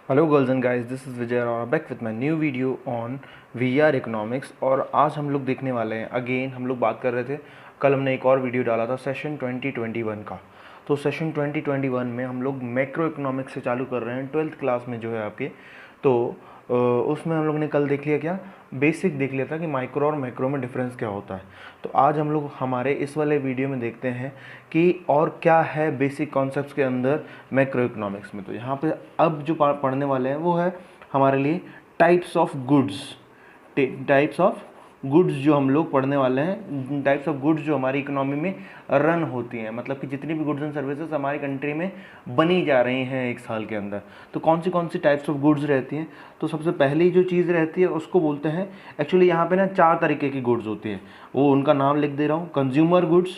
Hello girls and guys, this is Vijay Arora back with my new video on VR economics. और आज हम लोग देखने वाले हैं, अगेन हम लोग बात कर रहे थे, कल हमने एक और वीडियो डाला था सेशन 2021 का। तो सेशन 2021 में हम लोग मैक्रो इकोनॉमिक्स से चालू कर रहे हैं, 12th क्लास में जो है आपके। तो उसमें हम लोग ने कल देख लिया, क्या बेसिक देख लिया था कि माइक्रो और मैक्रो में डिफरेंस क्या होता है। तो आज हम लोग हमारे इस वाले वीडियो में देखते हैं कि और क्या है बेसिक कॉन्सेप्ट्स के अंदर मैक्रो इकोनॉमिक्स में। तो यहाँ पे अब जो पढ़ने वाले हैं वो है हमारे लिए types of goods. Types of goods जो हम लोग पढ़ने वाले हैं, टाइप्स ऑफ गुड्स जो हमारी इकोनॉमी में रन होती हैं, मतलब कि जितनी भी गुड्स एंड सर्विसेज हमारी कंट्री में बनी जा रही हैं एक साल के अंदर, तो कौन सी टाइप्स ऑफ गुड्स रहती हैं। तो सबसे पहली जो चीज़ रहती है उसको बोलते हैं, एक्चुअली यहाँ पे ना 4 तरीके की गुड्स होती है, वो उनका नाम लिख दे रहा हूँ। कंज्यूमर गुड्स,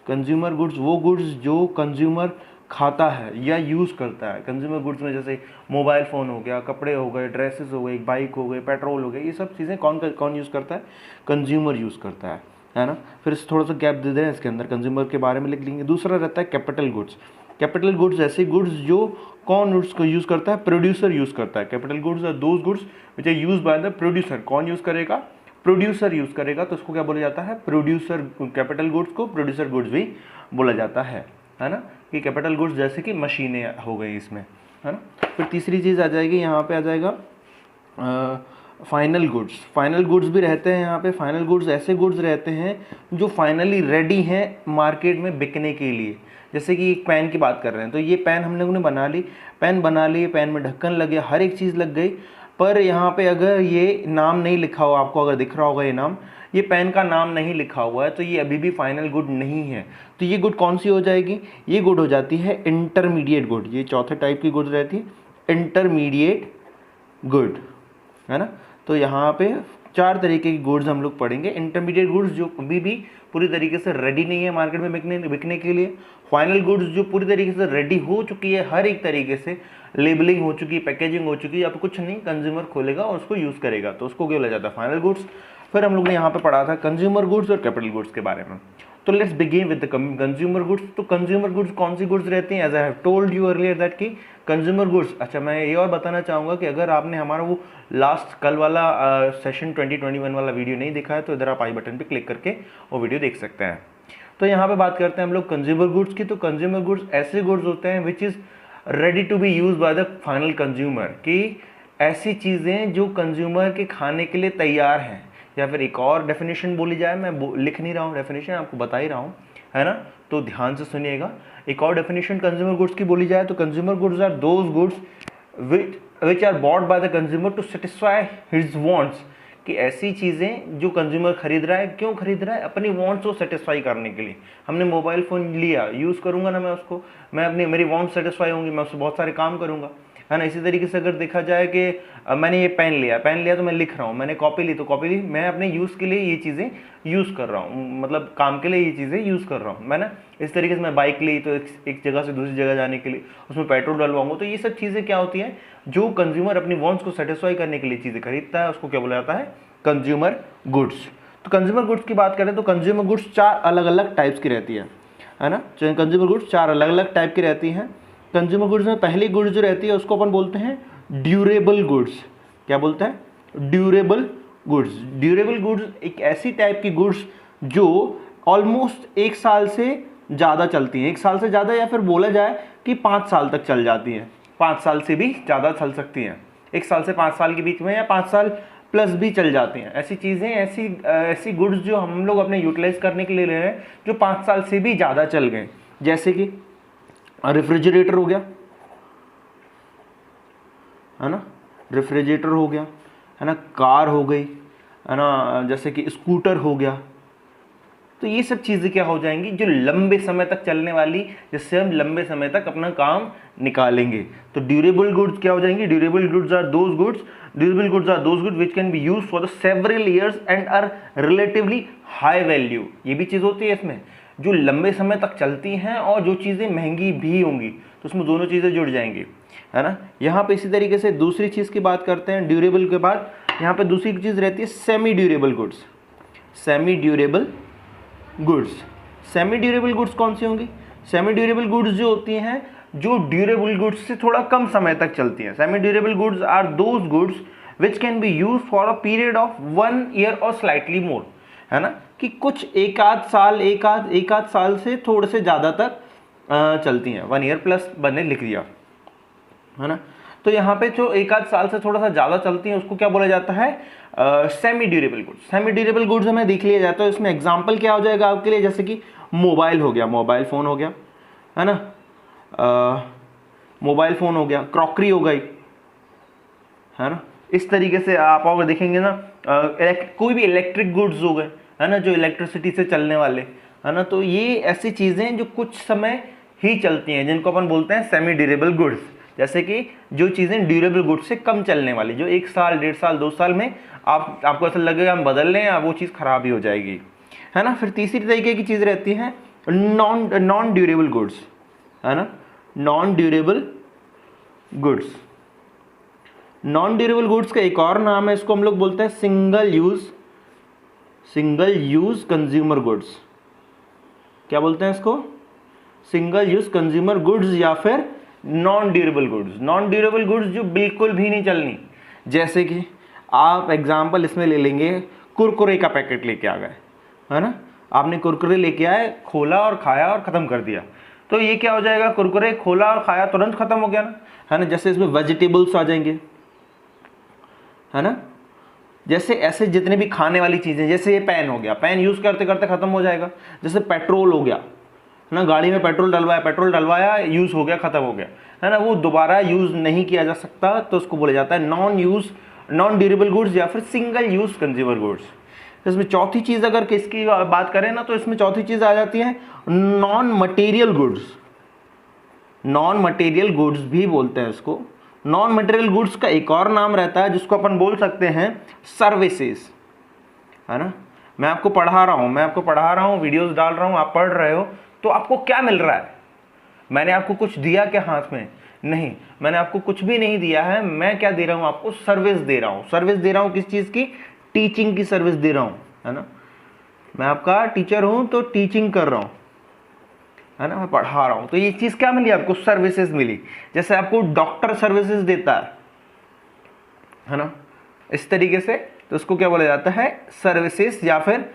कंज्यूमर गुड्स वो गुड्स जो कंज्यूमर खाता है या यूज़ करता है। कंज्यूमर गुड्स में जैसे मोबाइल फ़ोन हो गया, कपड़े हो गए, ड्रेसेस हो गए, बाइक हो गए, पेट्रोल हो गया, ये सब चीज़ें कौन कौन यूज़ करता है? कंज्यूमर यूज़ करता है ना। फिर थोड़ा सा गैप दे दें, इसके अंदर कंज्यूमर के बारे में लिख लेंगे। दूसरा रहता है कैपिटल गुड्स। कैपिटल गुड्स ऐसे गुड्स जो कौन उसको यूज़ करता है? प्रोड्यूसर यूज़ करता है। Capital goods are those goods which are use by the producer. कौन यूज़ करेगा? प्रोड्यूसर यूज़ करेगा। तो उसको क्या बोला जाता है? प्रोड्यूसर। कैपिटल गुड्स को प्रोड्यूसर गुड्स भी बोला जाता है ना। कि कैपिटल गुड्स जैसे कि मशीनें हो गई इसमें, है ना। फिर तीसरी चीज़ आ जाएगी, यहाँ पे आ जाएगा फाइनल गुड्स। फाइनल गुड्स भी रहते हैं यहाँ पे। फाइनल गुड्स ऐसे गुड्स रहते हैं जो फाइनली रेडी हैं मार्केट में बिकने के लिए। जैसे कि एक पेन की बात कर रहे हैं, तो ये पेन हम लोगों ने बना ली, पेन बना ली, पेन में ढक्कन लग गया, हर एक चीज़ लग गई, पर यहाँ पे अगर ये नाम नहीं लिखा हुआ, आपको अगर दिख रहा होगा ये नाम, ये पेन का नाम नहीं लिखा हुआ है, तो ये अभी भी फाइनल गुड नहीं है। तो ये गुड कौन सी हो जाएगी? ये गुड हो जाती है इंटरमीडिएट गुड। ये चौथे टाइप की गुड रहती है, इंटरमीडिएट गुड, है ना। तो यहाँ पे 4 तरीके की गुड्स हम लोग पढ़ेंगे। इंटरमीडिएट गुड्स जो अभी भी पूरी तरीके से रेडी नहीं है मार्केट में बिकने के लिए। फाइनल गुड्स जो पूरी तरीके से रेडी हो चुकी है, हर एक तरीके से लेबलिंग हो चुकी है, पैकेजिंग हो चुकी है, अब कुछ नहीं, कंज्यूमर खोलेगा और उसको यूज़ करेगा, तो उसको क्या बोला जाता है? Final goods. फिर हम लोग ने यहाँ पे पढ़ा था कंज्यूमर गुड्स और कैपिटल गुड्स के बारे में। तो let's begin with the consumer goods. तो कंज्यूमर गुड्स कौन सी गुड्स रहती हैं? As I have told you earlier that कि कंज्यूमर गुड्स, अच्छा मैं ये और बताना चाहूँगा कि अगर आपने हमारा वो लास्ट कल वाला सेशन 2021 वाला वीडियो नहीं देखा है, तो इधर आप आई बटन पे क्लिक करके वो वीडियो देख सकते हैं। तो यहाँ पे बात करते हैं हम लोग कंज्यूमर गुड्स की। तो कंज्यूमर गुड्स ऐसे गुड्स होते हैं which is ready to be use by the final consumer, कि ऐसी चीज़ें जो कंज्यूमर के खाने के लिए तैयार हैं। या फिर एक और डेफिनेशन बोली जाए, मैं लिख नहीं रहा हूँ डेफिनेशन, आपको बता ही रहा हूँ, है ना। तो ध्यान से सुनिएगा। एक और डेफिनेशन कंज्यूमर गुड्स की बोली जाए तो consumer goods are those goods which are bought by the consumer to satisfy his wants. कि ऐसी चीज़ें जो कंज्यूमर खरीद रहा है, क्यों खरीद रहा है? अपनी वांट्स को सेटिस्फाई करने के लिए। हमने मोबाइल फ़ोन लिया, यूज़ करूँगा ना मैं उसको, मैं अपनी मेरी वांट्स सेटिस्फाई होंगी, मैं उससे बहुत सारे काम करूँगा, है ना। इसी तरीके से अगर देखा जाए कि मैंने ये पेन लिया तो मैं लिख रहा हूँ, मैंने कॉपी ली तो कॉपी ली, मैं अपने यूज़ के लिए ये चीज़ें यूज़ कर रहा हूँ, मतलब काम के लिए ये चीज़ें यूज़ कर रहा हूँ मैं ना। इस तरीके से मैं बाइक ली तो एक जगह से दूसरी जगह जाने के लिए उसमें पेट्रोल डलवाऊंगा। तो ये सब चीज़ें क्या होती हैं? जो कंज्यूमर अपनी वांट्स को सेटिस्फाई करने के लिए चीज़ें खरीदता है, उसको क्या बोला जाता है? Consumer goods. तो कंज्यूमर गुड्स की बात करें तो कंज्यूमर गुड्स 4 अलग अलग टाइप्स की रहती है ना। कंज्यूमर गुड्स 4 अलग अलग टाइप की रहती हैं। कंज्यूमर गुड्स में पहली गुड्स जो रहती है उसको अपन बोलते हैं ड्यूरेबल गुड्स। क्या बोलते हैं? Durable goods. ड्यूरेबल गुड्स एक ऐसी टाइप की गुड्स जो ऑलमोस्ट 1 साल से ज़्यादा चलती हैं। 1 साल से ज़्यादा, या फिर बोला जाए कि 5 साल तक चल जाती हैं। 5 साल से भी ज़्यादा चल सकती हैं, 1 साल से 5 साल के बीच में, या 5 साल प्लस भी चल जाती हैं। ऐसी चीज़ें, ऐसी गुड्स जो हम लोग अपने यूटिलाइज करने के लिए ले रहे हैं, जो 5 साल से भी ज़्यादा चल गए। जैसे कि रेफ्रिजरेटर हो गया, है ना, रेफ्रिजरेटर हो गया, है ना, कार हो गई, है ना, जैसे कि स्कूटर हो गया। तो ये सब चीज़ें क्या हो जाएंगी? जो लंबे समय तक चलने वाली, जिससे हम लंबे समय तक अपना काम निकालेंगे। तो ड्यूरेबल गुड्स क्या हो जाएंगी? Durable goods are those goods which can be use for the several years and are relatively high value. ये भी चीज़ होती है इसमें, जो लंबे समय तक चलती हैं और जो चीज़ें महंगी भी होंगी, तो उसमें दोनों चीज़ें जुड़ जाएंगी, है ना। यहाँ पे इसी तरीके से दूसरी चीज़ की बात करते हैं ड्यूरेबल के बाद। यहाँ पे दूसरी चीज़ रहती है semi durable goods. Semi durable goods, semi durable goods कौन सी होंगी? सेमी ड्यूरेबल गुड्स जो होती हैं जो ड्यूरेबल गुड्स से थोड़ा कम समय तक चलती हैं। Semi durable goods are those goods which can be use for a period of 1 year और स्लाइटली मोर, है ना, कि कुछ एक आध साल से थोड़े से ज़्यादा तक चलती हैं। 1 ईयर प्लस मैंने लिख दिया, है ना। तो यहाँ पे जो एक आध साल से थोड़ा सा ज़्यादा चलती हैं उसको क्या बोला जाता है, semi durable goods. Semi durable goods हमें देख लिया जाता है, इसमें एग्जांपल क्या हो जाएगा आपके लिए, जैसे कि मोबाइल हो गया, मोबाइल फ़ोन हो गया, है ना, मोबाइल फ़ोन हो गया, क्रॉकरी हो गई, है ना। इस तरीके से आप अगर देखेंगे ना, कोई भी इलेक्ट्रिक गुड्स हो गए, है ना, जो इलेक्ट्रिसिटी से चलने वाले, है ना, तो ये ऐसी चीज़ें जो कुछ समय ही चलती हैं जिनको अपन बोलते हैं सेमी ड्यूरेबल गुड्स। जैसे कि जो चीज़ें ड्यूरेबल गुड्स से कम चलने वाली, जो 1 साल 1.5 साल 2 साल में आपको ऐसा लगेगा हम बदल लें, वो चीज़ खराब ही हो जाएगी, है ना। फिर तीसरी तरीके की चीज़ रहती है नॉन ड्यूरेबल गुड्स, है ना, non durable goods. Non durable goods का एक और नाम है, इसको हम लोग बोलते हैं सिंगल यूज कंज्यूमर गुड्स। क्या बोलते हैं इसको, सिंगल यूज कंज्यूमर गुड्स या फिर non durable goods. Non durable goods जो बिल्कुल भी नहीं चलनी, जैसे कि आप एग्जांपल इसमें ले लेंगे, कुरकुरे का पैकेट लेके आ गए, है ना, आपने कुरकुरे लेके आए, खोला और खाया और ख़त्म कर दिया, तो ये क्या हो जाएगा, कुरकुरे खोला और खाया तुरंत ख़त्म हो गया ना, है ना। जैसे इसमें वेजिटेबल्स आ जाएंगे, है ना, जैसे ऐसे जितने भी खाने वाली चीज़ें, जैसे ये पेन हो गया, पेन यूज़ करते करते ख़त्म हो जाएगा। जैसे पेट्रोल हो गया, है ना, गाड़ी में पेट्रोल डलवाया, यूज़ हो गया, ख़त्म हो गया, है ना, वो दोबारा यूज़ नहीं किया जा सकता, तो उसको बोला जाता है नॉन ड्यूरेबल गुड्स या फिर सिंगल यूज़ कंज्यूमर गुड्स। इसमें चौथी चीज़ अगर किसकी बात करें ना, तो इसमें चौथी चीज़ आ जाती है non material goods. Non material goods भी बोलते हैं इसको। नॉन मटेरियल गुड्स का एक और नाम रहता है जिसको अपन बोल सकते हैं सर्विसेज, है ना। मैं आपको पढ़ा रहा हूँ, वीडियोस डाल रहा हूँ, आप पढ़ रहे हो, तो आपको क्या मिल रहा है, मैंने आपको कुछ दिया क्या हाथ में, नहीं, मैंने आपको कुछ भी नहीं दिया है, मैं क्या दे रहा हूँ आपको, सर्विस दे रहा हूँ। सर्विस दे रहा हूँ किस चीज़ की, टीचिंग की सर्विस दे रहा हूँ, है ना। मैं आपका टीचर हूँ तो टीचिंग कर रहा हूँ, है ना, मैं पढ़ा रहा हूँ, तो ये चीज़ क्या मिली आपको, सर्विसेज मिली। जैसे आपको डॉक्टर सर्विसेज देता है ना, इस तरीके से, तो उसको क्या बोला जाता है, सर्विसेज या फिर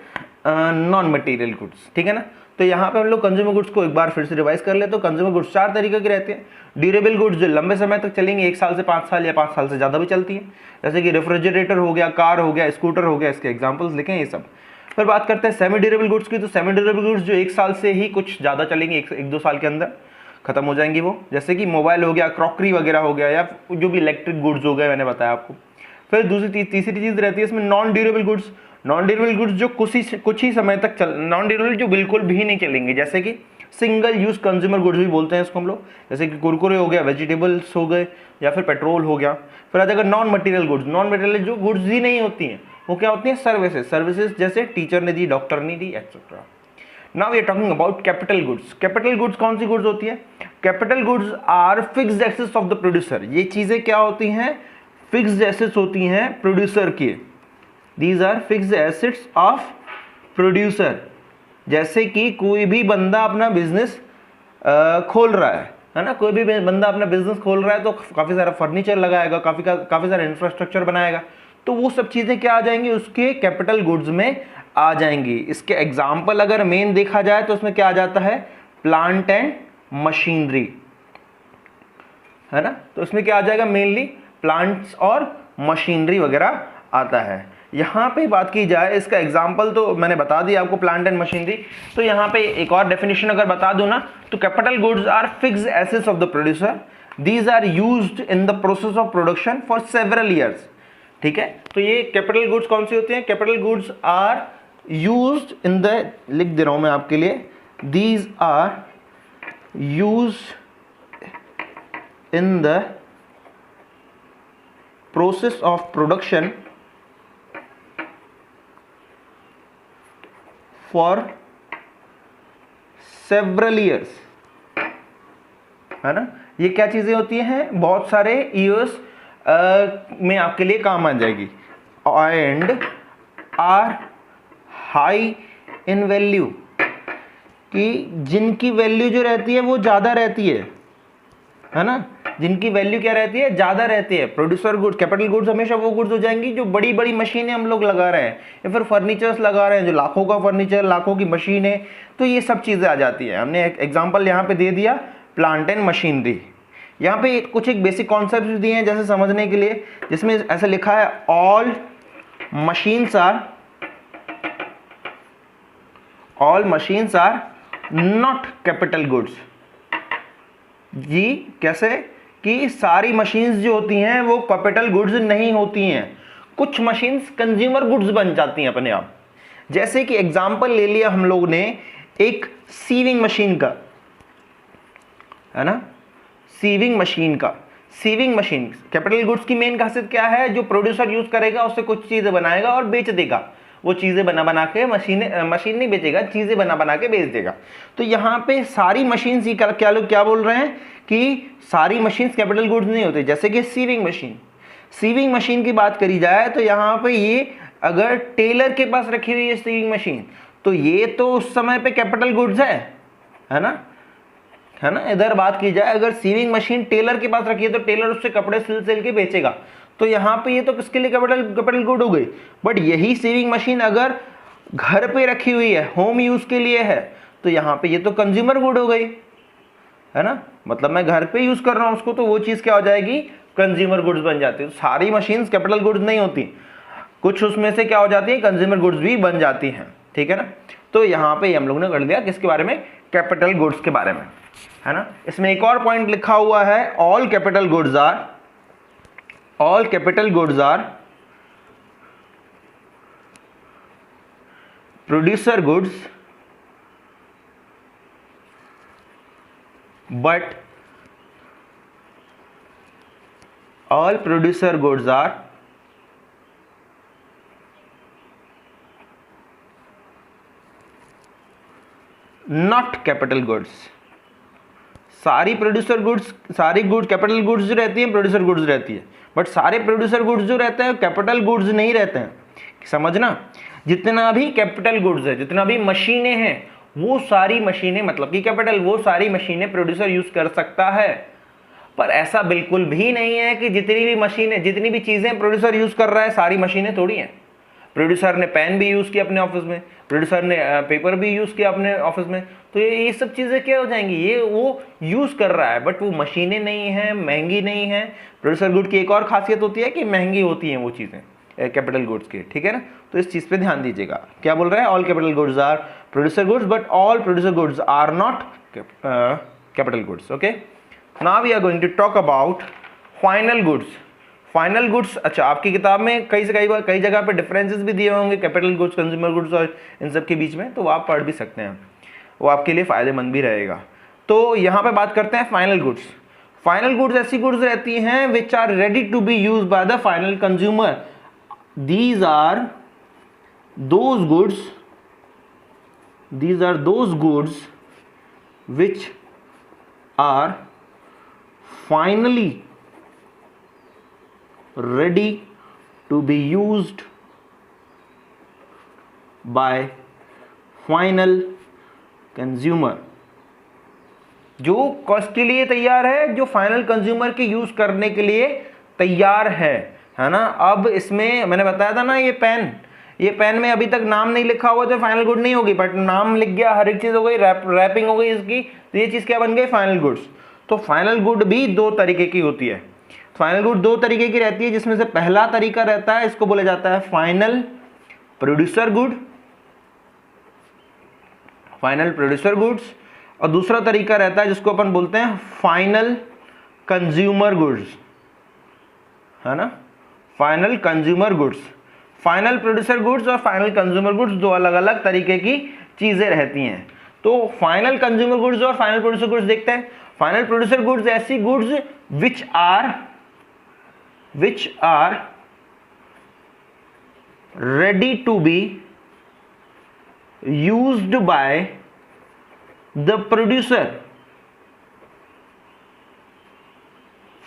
नॉन मटेरियल गुड्स, ठीक है ना। तो यहाँ पे हम लोग कंज्यूमर गुड्स को एक बार फिर से रिवाइज कर ले, तो कंज्यूमर गुड्स 4 तरीके के रहते हैं। ड्यूरेबल गुड्स जो लंबे समय तक चलेंगे, 1 साल से 5 साल या 5 साल से ज़्यादा भी चलती है, जैसे कि रेफ्रिजरेटर हो गया, कार हो गया, स्कूटर हो गया, इसके एग्जाम्पल्स लिखें ये सब। फिर बात करते हैं सेमी ड्यूरेबल गुड्स की, तो सेमी ड्यूरेबल गुड्स जो 1 साल से ही कुछ ज़्यादा चलेंगे, 1-2 साल के अंदर खत्म हो जाएंगी वो, जैसे कि मोबाइल हो गया, क्रॉकरी वगैरह हो गया, या जो भी इलेक्ट्रिक गुड्स हो गए, मैंने बताया आपको। फिर तीसरी चीज़ रहती है इसमें non durable goods. Non durable goods जो कुछ ही समय तक नॉन ड्यूरेबल जो बिल्कुल भी नहीं चलेंगे, जैसे कि सिंगल यूज कंज्यूमर गुड्स भी बोलते हैं इसको हम लोग, जैसे कि कुरकुरे हो गया, वेजिटेबल्स हो गए, या फिर पेट्रोल हो गया। फिर आ जाएगा non material goods. Non material जो गुड्स ही नहीं होती हैं, वो क्या होती हैं, सर्विसेज जैसे टीचर ने दी, डॉक्टर ने दी, etcetera. Now we are talking about capital goods. Capital goods कौन सी गुड्स होती है, capital goods are fixed assets of the producer. ये चीजें क्या होती हैं, फिक्स्ड एसेट्स होती हैं प्रोड्यूसर की। These are fixed assets of producer. जैसे कि कोई भी बंदा अपना बिजनेस खोल रहा है ना, कोई भी बंदा अपना बिजनेस खोल रहा है तो काफ़ी सारा फर्नीचर लगाएगा, काफ़ी सारा इंफ्रास्ट्रक्चर बनाएगा, तो वो सब चीज़ें क्या आ जाएंगी, उसके कैपिटल गुड्स में आ जाएंगी। इसके एग्जाम्पल अगर मेन देखा जाए तो उसमें क्या आ जाता है, प्लांट एंड मशीनरी, है ना। तो इसमें क्या आ जाएगा, मेनली प्लांट्स और मशीनरी वगैरह आता है। यहाँ पे बात की जाए, इसका एग्जाम्पल तो मैंने बता दिया आपको, प्लांट एंड मशीनरी। तो यहाँ पे एक और डेफिनेशन अगर बता दूं ना, तो capital goods are fixed assets of the producer, these are used in the process of production for several years. ठीक है, तो ये कैपिटल गुड्स कौन सी होती हैं, capital goods are used in the, लिख दे रहा हूं मैं आपके लिए, these are used in the process of production for several years, है ना। ये क्या चीजें होती हैं, बहुत सारे ईयर्स में आपके लिए काम आ जाएगी, and are high in value, कि जिनकी वैल्यू जो रहती है वो ज़्यादा रहती है, है ना, जिनकी वैल्यू क्या रहती है, ज़्यादा रहती है। प्रोड्यूसर गुड्स, कैपिटल गुड्स हमेशा वो गुड्स हो जाएंगी जो बड़ी बड़ी मशीनें हम लोग लगा रहे हैं या फिर फर्नीचर्स लगा रहे हैं, जो लाखों का फर्नीचर, लाखों की मशीन है, तो ये सब चीज़ें आ जाती हैं। हमने एक एग्जाम्पल यहाँ पे दे दिया, प्लांट एंड मशीनरी। यहाँ पे कुछ एक बेसिक कॉन्सेप्ट दिए हैं जैसे समझने के लिए, जिसमें ऐसा लिखा है all machines are not capital goods. जी कैसे, कि सारी मशीन्स जो होती हैं वो कैपिटल गुड्स नहीं होती हैं, कुछ मशीन्स कंज्यूमर गुड्स बन जाती हैं अपने आप। जैसे कि एग्जांपल ले लिया हम लोग ने एक सीविंग मशीन का, है ना, सीविंग मशीन कैपिटल गुड्स की मेन खासियत क्या है, जो प्रोड्यूसर यूज करेगा उससे कुछ चीजें बनाएगा और बेच देगा, वो चीजें बना के मशीन नहीं बेचेगा, चीजें बना के बेच देगा। तो यहाँ पे सारी मशीन ही क्या लोग क्या बोल रहे हैं कि सारी मशीन्स कैपिटल गुड्स नहीं होती। जैसे कि सीविंग मशीन की बात करी जाए तो यहाँ पे ये अगर टेलर के पास रखी हुई है सीविंग मशीन, तो ये तो उस समय पे कैपिटल गुड्स है ना। इधर बात की जाए, अगर सीविंग मशीन टेलर के पास रखी है तो टेलर उससे कपड़े सिल के बेचेगा, तो यहाँ पे ये तो किसके लिए कैपिटल गुड हो गई। बट यही सीविंग मशीन अगर घर पे रखी हुई है, होम यूज के लिए है, तो यहाँ पे ये तो कंज्यूमर गुड हो गई, है ना। मतलब मैं घर पे यूज कर रहा हूँ उसको, तो वो चीज क्या हो जाएगी, कंज्यूमर गुड्स बन जाती है। सारी मशीन्स कैपिटल गुड्स नहीं होती, कुछ उसमें से क्या हो जाती है, कंज्यूमर गुड्स भी बन जाती हैं, ठीक है ना। तो यहाँ पे हम लोग ने कर दिया किसके बारे में, कैपिटल गुड्स के बारे में, है ना। इसमें एक और पॉइंट लिखा हुआ है, all capital goods are producer goods but all producer goods are not capital goods। सारी प्रोड्यूसर गुड्स, सारी गुड कैपिटल गुड्स जो रहती हैं प्रोड्यूसर गुड्स रहती है, बट सारे प्रोड्यूसर गुड्स जो रहते हैं कैपिटल गुड्स नहीं रहते हैं। समझना, जितना भी कैपिटल गुड्स है, जितना भी मशीनें हैं, वो सारी मशीनें, मतलब कि कैपिटल, वो सारी मशीनें प्रोड्यूसर यूज कर सकता है। पर ऐसा बिल्कुल भी नहीं है कि जितनी भी मशीनें, जितनी भी चीजें प्रोड्यूसर यूज कर रहा है सारी मशीनें थोड़ी हैं। प्रोड्यूसर ने पेन भी यूज किया अपने ऑफिस में, प्रोड्यूसर ने पेपर भी यूज किया अपने ऑफिस में, तो ये सब चीजें क्या हो जाएंगी, ये वो यूज कर रहा है, बट वो मशीनें नहीं है, महंगी नहीं है। प्रोड्यूसर गुड की एक और खासियत होती है कि महंगी होती हैं वो चीजें कैपिटल गुड्स के, ठीक है ना। तो इस चीज पे ध्यान दीजिएगा, क्या बोल रहा है, all capital goods are producer goods but all producer goods are not capital goods. Okay, now we are going to talk about final goods. अच्छा, आपकी किताब में कई जगह पे डिफरेंसेस भी दिए होंगे कैपिटल गुड्स, कंज्यूमर गुड्स और इन सब के बीच में, तो आप पढ़ भी सकते हैं, वो आपके लिए फायदेमंद भी रहेगा। तो यहाँ पे बात करते हैं फाइनल गुड्स ऐसी गुड्स रहती हैं which are ready to be use by the final consumer. These are those goods which are finally ready to be used by final consumer। जो कॉस्ट के लिए तैयार है, जो फाइनल कंज्यूमर के यूज करने के लिए तैयार है ना। अब इसमें मैंने बताया था ना, ये पेन में अभी तक नाम नहीं लिखा हुआ तो फाइनल गुड नहीं होगी, बट नाम लिख गया, हर एक चीज हो गई, रैपिंग हो गई इसकी, तो ये चीज क्या बन गई, फाइनल गुड्स। तो फाइनल गुड भी दो तरीके की होती है। फाइनल गुड दो तरीके की रहती है, जिसमें से पहला तरीका रहता है, इसको बोला जाता है फाइनल प्रोड्यूसर गुड्स, और दूसरा तरीका रहता है जिसको अपन बोलते हैं फाइनल कंज्यूमर गुड्स, है ना। Final consumer goods, final producer goods और फाइनल कंज्यूमर गुड्स दो अलग अलग तरीके की चीजें रहती हैं। तो फाइनल कंज्यूमर गुड्स और फाइनल प्रोड्यूसर गुड्स देखते हैं। फाइनल प्रोड्यूसर गुड्स ऐसी goods which are ready to be used by the producer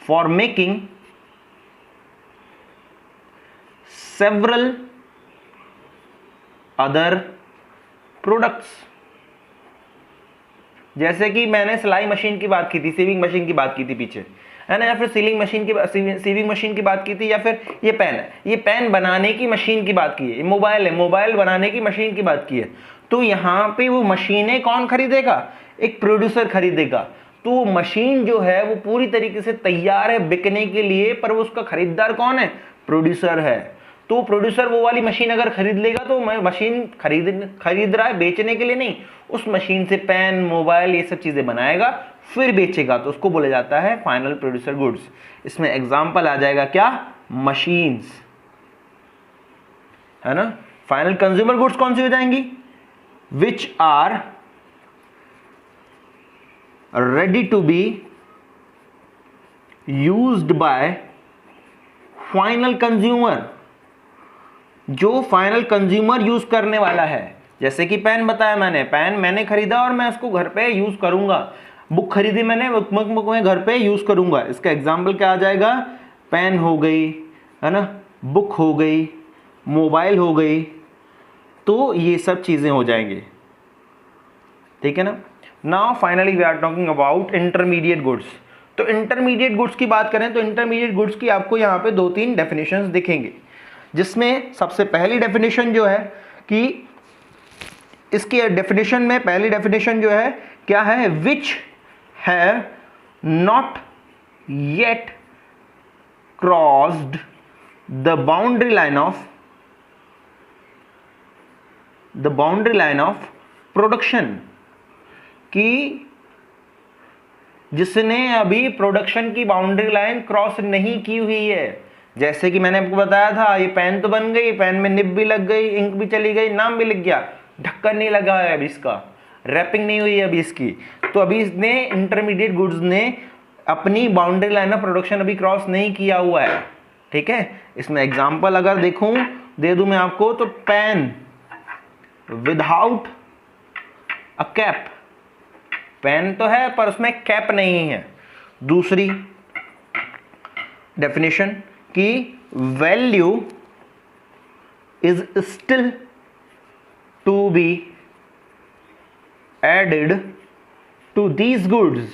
for making several other products। जैसे कि मैंने सिलाई मशीन की बात की थी, सीविंग मशीन की बात की थी पीछे, है ना, या फिर सीविंग मशीन की बात की थी, या फिर ये पेन है, ये पेन बनाने की मशीन की बात की है, ये मोबाइल है, मोबाइल बनाने की मशीन की बात की है। तो यहाँ पे वो मशीनें कौन खरीदेगा? एक प्रोड्यूसर खरीदेगा। तो वो मशीन जो है वो पूरी तरीके से तैयार है बिकने के लिए, पर वो उसका खरीदार कौन है? प्रोड्यूसर है। तो प्रोड्यूसर वो वाली मशीन अगर खरीद लेगा तो मशीन खरीद रहा है बेचने के लिए नहीं, उस मशीन से पेन, मोबाइल, ये सब चीजें बनाएगा फिर बेचेगा, तो उसको बोला जाता है फाइनल प्रोड्यूसर गुड्स। इसमें एग्जांपल आ जाएगा क्या? मशीन्स, है ना। फाइनल कंज्यूमर गुड्स कौन सी हो जाएंगी? Which are ready to be used by final consumer, जो फाइनल कंज्यूमर यूज करने वाला है। जैसे कि पेन बताया मैंने, पेन मैंने खरीदा और मैं उसको घर पे यूज करूंगा। बुक खरीदी मैंने, बुक मैं घर पे यूज करूंगा। इसका एग्जांपल क्या आ जाएगा? पेन हो गई, है ना, बुक हो गई, मोबाइल हो गई, तो ये सब चीजें हो जाएंगी, ठीक है ना। Now finally we are talking about intermediate goods. तो इंटरमीडिएट गुड्स की बात करें तो इंटरमीडिएट गुड्स की आपको यहाँ पे 2-3 डेफिनेशंस दिखेंगे, जिसमें सबसे पहली डेफिनेशन जो है कि इसकी डेफिनेशन में पहली डेफिनेशन जो है क्या है? Which have not yet crossed the boundary line of production, कि जिसने अभी प्रोडक्शन की बाउंड्री लाइन क्रॉस नहीं की हुई है। जैसे कि मैंने आपको बताया था, ये पेन तो बन गई, पेन में निब भी लग गई, इंक भी चली गई, नाम भी लिख गया, ढक्कन नहीं लगा है अभी, इसका रैपिंग नहीं हुई है अभी इसकी। तो अभी इसने इंटरमीडिएट गुड्स ने अपनी बाउंड्री लाइन ऑफ प्रोडक्शन अभी क्रॉस नहीं किया हुआ है, ठीक है। इसमें एग्जांपल अगर दे दूं मैं आपको, तो pen without a cap, pen तो है पर उसमें कैप नहीं है। दूसरी डेफिनेशन कि value is still to be added to these goods,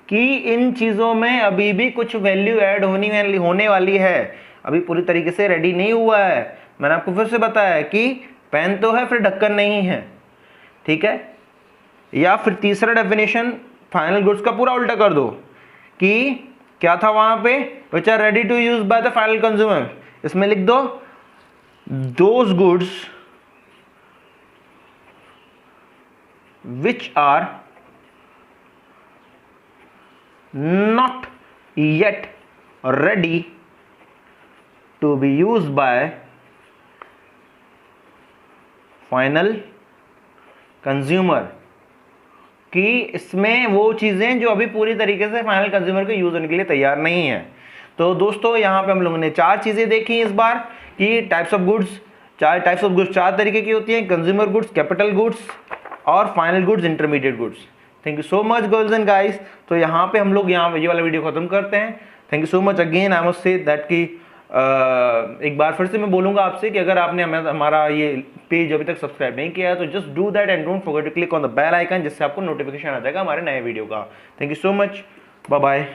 कि इन चीजों में अभी भी कुछ वैल्यू ऐड होने वाली है, अभी पूरी तरीके से रेडी नहीं हुआ है। मैंने आपको फिर से बताया कि पेन तो है फिर ढक्कन नहीं है, ठीक है। या फिर तीसरा डेफिनेशन फाइनल गुड्स का पूरा उल्टा कर दो कि क्या था वहां पे? Which are ready to use by the final consumer. इसमें लिख दो those goods which are not yet ready to be use by final consumer, कि इसमें वो चीजें जो अभी पूरी तरीके से फाइनल कंज्यूमर के यूज होने के लिए तैयार नहीं है। तो दोस्तों यहाँ पे हम लोगों ने 4 चीजें देखी इस बार कि टाइप्स ऑफ गुड्स, 4 तरीके की होती हैं, कंज्यूमर गुड्स, कैपिटल गुड्स और final goods, intermediate goods. Thank you so much girls and guys. तो यहाँ पे हम लोग ये वाला वीडियो खत्म करते हैं। Thank you so much again. I must say that कि एक बार फिर से मैं बोलूंगा आपसे कि अगर आपने हमारा ये पेज अभी तक सब्सक्राइब नहीं किया है तो just do that and don't forget to click on the bell icon, जिससे आपको नोटिफिकेशन आ जाएगा हमारे नए वीडियो का। Thank you so much, bye bye.